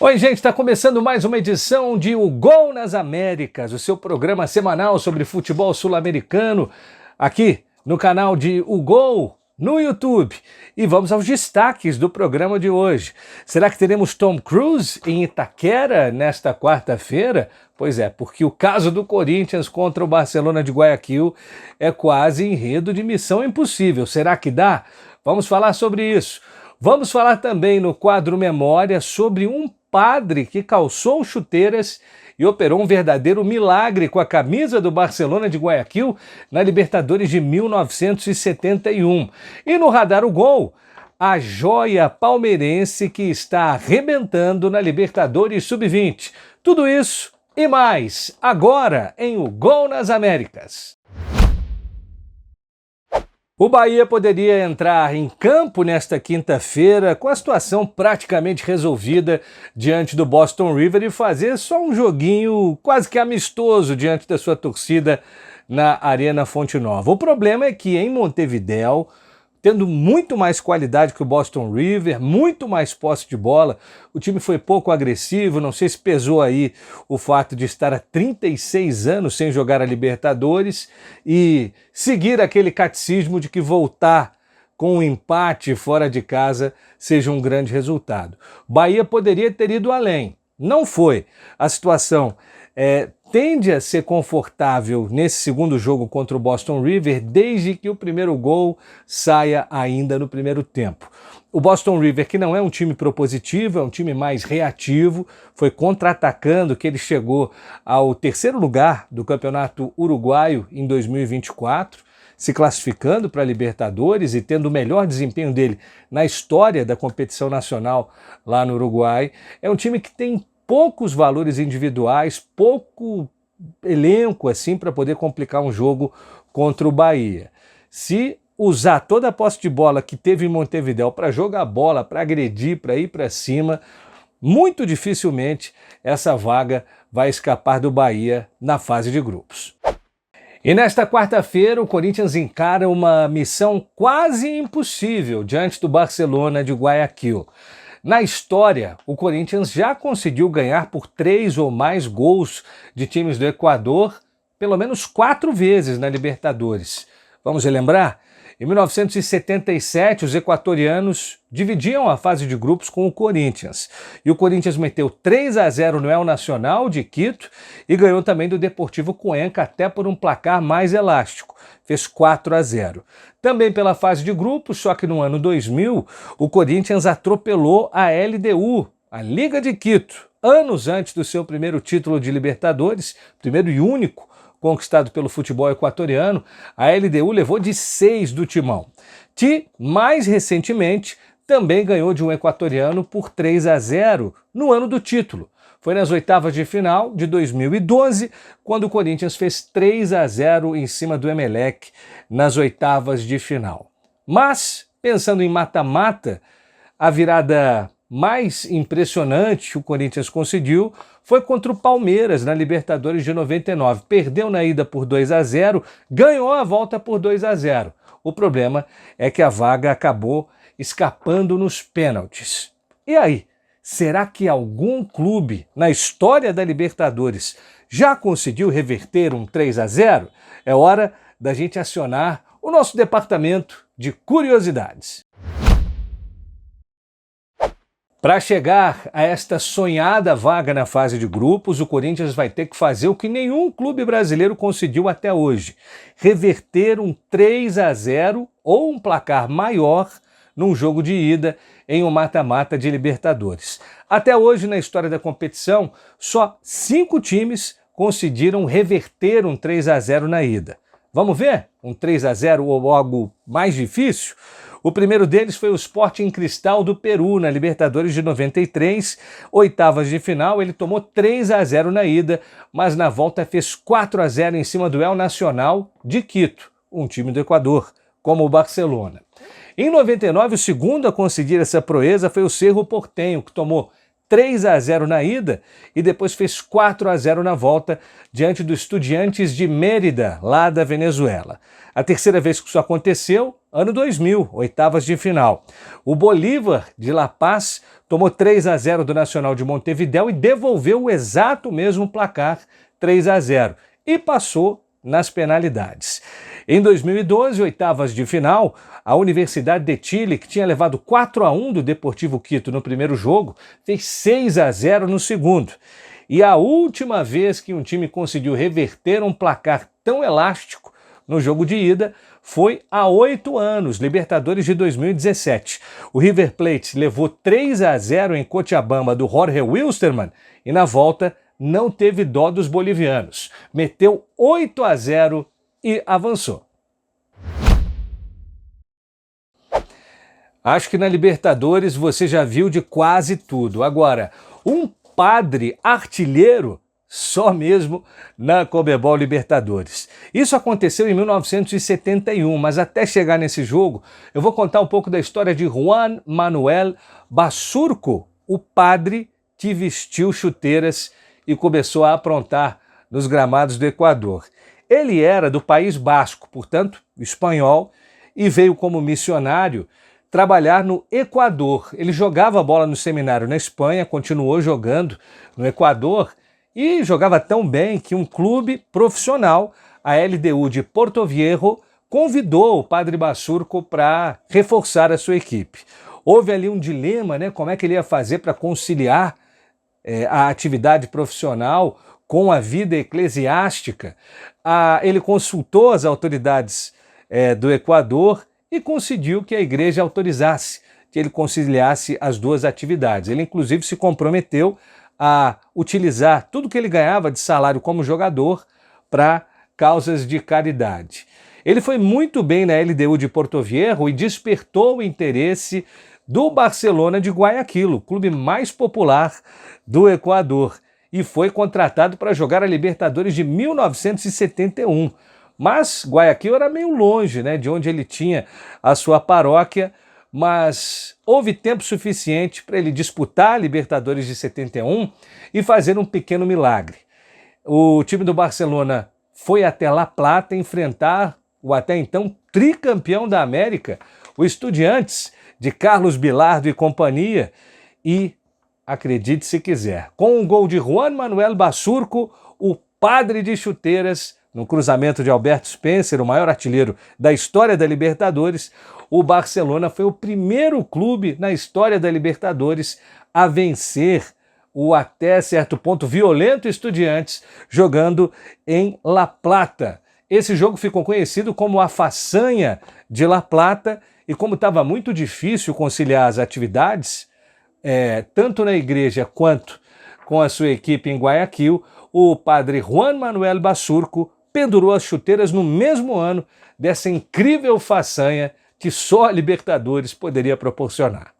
Oi, gente, está começando mais uma edição de O Gol nas Américas, o seu programa semanal sobre futebol sul-americano, aqui no canal de O Gol no YouTube. E vamos aos destaques do programa de hoje. Será que teremos Tom Cruise em Itaquera nesta quarta-feira? Pois é, porque o caso do Corinthians contra o Barcelona de Guayaquil é quase enredo de Missão Impossível. Será que dá? Vamos falar sobre isso. Vamos falar também no quadro Memória sobre um padre que calçou chuteiras e operou um verdadeiro milagre com a camisa do Barcelona de Guayaquil na Libertadores de 1971. E no Radar o Gol, a joia palmeirense que está arrebentando na Libertadores Sub-20. Tudo isso e mais, agora em O Gol nas Américas. O Bahia poderia entrar em campo nesta quinta-feira com a situação praticamente resolvida diante do Boston River e fazer só um joguinho quase que amistoso diante da sua torcida na Arena Fonte Nova. O problema é que em Montevidéu, tendo muito mais qualidade que o Boston River, muito mais posse de bola, o time foi pouco agressivo, não sei se pesou aí o fato de estar há 36 anos sem jogar a Libertadores e seguir aquele catecismo de que voltar com um empate fora de casa seja um grande resultado. Bahia poderia ter ido além, não foi. A situação tende a ser confortável nesse segundo jogo contra o Boston River, desde que o primeiro gol saia ainda no primeiro tempo. O Boston River, que não é um time propositivo, é um time mais reativo, foi contra-atacando que ele chegou ao terceiro lugar do Campeonato Uruguaio em 2024, se classificando para a Libertadores e tendo o melhor desempenho dele na história da competição nacional lá no Uruguai. É um time que tem poucos valores individuais, pouco elenco assim para poder complicar um jogo contra o Bahia. Se usar toda a posse de bola que teve em Montevidéu para jogar bola, para agredir, para ir para cima, muito dificilmente essa vaga vai escapar do Bahia na fase de grupos. E nesta quarta-feira o Corinthians encara uma missão quase impossível diante do Barcelona de Guayaquil. Na história, o Corinthians já conseguiu ganhar por 3 ou mais gols de times do Equador pelo menos 4 vezes na Libertadores. Vamos relembrar? Em 1977, os equatorianos dividiam a fase de grupos com o Corinthians. E o Corinthians meteu 3-0 no El Nacional de Quito e ganhou também do Deportivo Cuenca até por um placar mais elástico. Fez 4-0. Também pela fase de grupos, só que no ano 2000, o Corinthians atropelou a LDU, a Liga de Quito, anos antes do seu primeiro título de Libertadores, primeiro e único conquistado pelo futebol equatoriano. A LDU levou de 6 do Timão. Mais recentemente, também ganhou de um equatoriano por 3-0 no ano do título. Foi nas oitavas de final de 2012, quando o Corinthians fez 3-0 em cima do Emelec nas oitavas de final. Mas, pensando em mata-mata, a virada mais impressionante que o Corinthians conseguiu foi contra o Palmeiras na Libertadores de 99. Perdeu na ida por 2-0, ganhou a volta por 2-0. O problema é que a vaga acabou escapando nos pênaltis. E aí? Será que algum clube na história da Libertadores já conseguiu reverter um 3-0? É hora da gente acionar o nosso departamento de curiosidades. Para chegar a esta sonhada vaga na fase de grupos, o Corinthians vai ter que fazer o que nenhum clube brasileiro conseguiu até hoje: reverter um 3-0 ou um placar maior num jogo de ida em um mata-mata de Libertadores. Até hoje, na história da competição, só 5 times conseguiram reverter um 3-0 na ida. Vamos ver? Um 3-0 ou algo mais difícil? O primeiro deles foi o Sporting Cristal do Peru, na Libertadores de 93, oitavas de final. Ele tomou 3-0 na ida, mas na volta fez 4-0 em cima do El Nacional de Quito, um time do Equador, como o Barcelona. Em 99, o segundo a conseguir essa proeza foi o Cerro Porteño, que tomou 3-0 na ida e depois fez 4-0 na volta diante do Estudiantes de Mérida, lá da Venezuela. A terceira vez que isso aconteceu, ano 2000, oitavas de final. O Bolívar de La Paz tomou 3-0 do Nacional de Montevidéu e devolveu o exato mesmo placar, 3-0, e passou nas penalidades. Em 2012, oitavas de final, a Universidade de Chile, que tinha levado 4-1 do Deportivo Quito no primeiro jogo, fez 6-0 no segundo. E a última vez que um time conseguiu reverter um placar tão elástico no jogo de ida foi há 8 anos, Libertadores de 2017. O River Plate levou 3-0 em Cochabamba do Jorge Wilstermann e na volta não teve dó dos bolivianos. Meteu 8-0 e avançou. Acho que na Libertadores você já viu de quase tudo. Agora, um padre artilheiro só mesmo na Conmebol Libertadores. Isso aconteceu em 1971, mas até chegar nesse jogo, eu vou contar um pouco da história de Juan Manuel Basurco, o padre que vestiu chuteiras e começou a aprontar nos gramados do Equador. Ele era do País Basco, portanto, espanhol, e veio como missionário trabalhar no Equador. Ele jogava bola no seminário na Espanha, continuou jogando no Equador e jogava tão bem que um clube profissional, a LDU de Porto Viejo, convidou o padre Basurco para reforçar a sua equipe. Houve ali um dilema, né? Como é que ele ia fazer para conciliar a atividade profissional com a vida eclesiástica. Ele consultou as autoridades do Equador e conseguiu que a igreja autorizasse que ele conciliasse as duas atividades. Ele, inclusive, se comprometeu a utilizar tudo que ele ganhava de salário como jogador para causas de caridade. Ele foi muito bem na LDU de Porto Viejo e despertou o interesse do Barcelona de Guayaquil, o clube mais popular do Equador, e foi contratado para jogar a Libertadores de 1971. Mas Guayaquil era meio longe, né, de onde ele tinha a sua paróquia, mas houve tempo suficiente para ele disputar a Libertadores de 71 e fazer um pequeno milagre. O time do Barcelona foi até La Plata enfrentar o até então tricampeão da América, o Estudiantes, de Carlos Bilardo e companhia, e, acredite se quiser, com um gol de Juan Manuel Basurco, o padre de chuteiras, no cruzamento de Alberto Spencer, o maior artilheiro da história da Libertadores, o Barcelona foi o primeiro clube na história da Libertadores a vencer o até certo ponto violento Estudiantes jogando em La Plata. Esse jogo ficou conhecido como a façanha de La Plata e como estava muito difícil conciliar as atividades, tanto na igreja quanto com a sua equipe em Guayaquil, o padre Juan Manuel Basurco pendurou as chuteiras no mesmo ano dessa incrível façanha que só a Libertadores poderia proporcionar.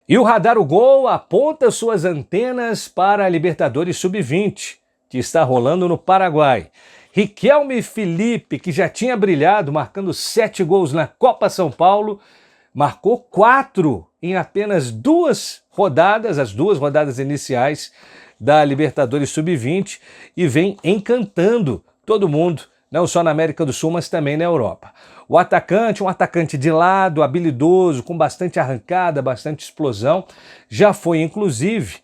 E o Radar o Gol aponta suas antenas para a Libertadores Sub-20, que está rolando no Paraguai. Riquelme Felipe, que já tinha brilhado marcando 7 gols na Copa São Paulo, marcou 4 em apenas 2 rodadas, as 2 rodadas iniciais da Libertadores Sub-20, e vem encantando todo mundo, não só na América do Sul, mas também na Europa. O atacante, um atacante de lado, habilidoso, com bastante arrancada, bastante explosão, já foi inclusive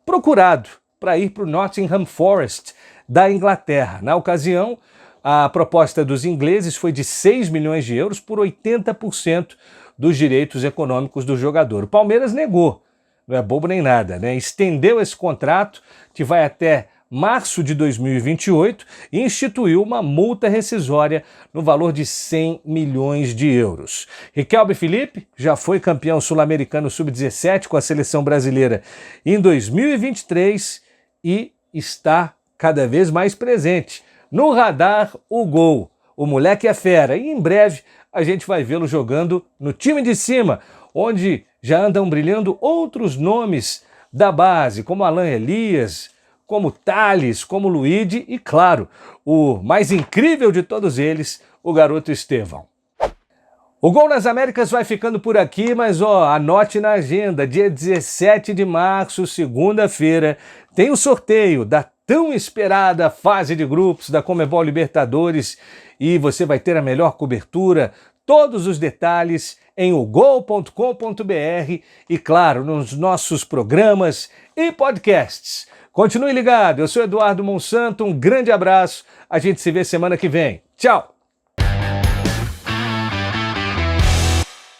procurado para ir para o Nottingham Forest da Inglaterra. Na ocasião, a proposta dos ingleses foi de 6 milhões de euros por 80% dos direitos econômicos do jogador. O Palmeiras negou, não é bobo nem nada, né? Estendeu esse contrato, que vai até março de 2028, e instituiu uma multa rescisória no valor de 100 milhões de euros. Riquelme Felipe já foi campeão sul-americano sub-17 com a seleção brasileira em 2023 e está cada vez mais presente no Radar o Gol. O moleque é fera e em breve a gente vai vê-lo jogando no time de cima, onde já andam brilhando outros nomes da base, como Alan Elias, como Thales, como Luigi e, claro, o mais incrível de todos eles, o garoto Estevão. O Gol nas Américas vai ficando por aqui, mas anote na agenda, dia 17 de março, segunda-feira, tem o sorteio da tão esperada fase de grupos da Conmebol Libertadores e você vai ter a melhor cobertura, todos os detalhes em ogol.com.br e, claro, nos nossos programas e podcasts. Continue ligado, eu sou Eduardo Monsanto, um grande abraço, a gente se vê semana que vem. Tchau!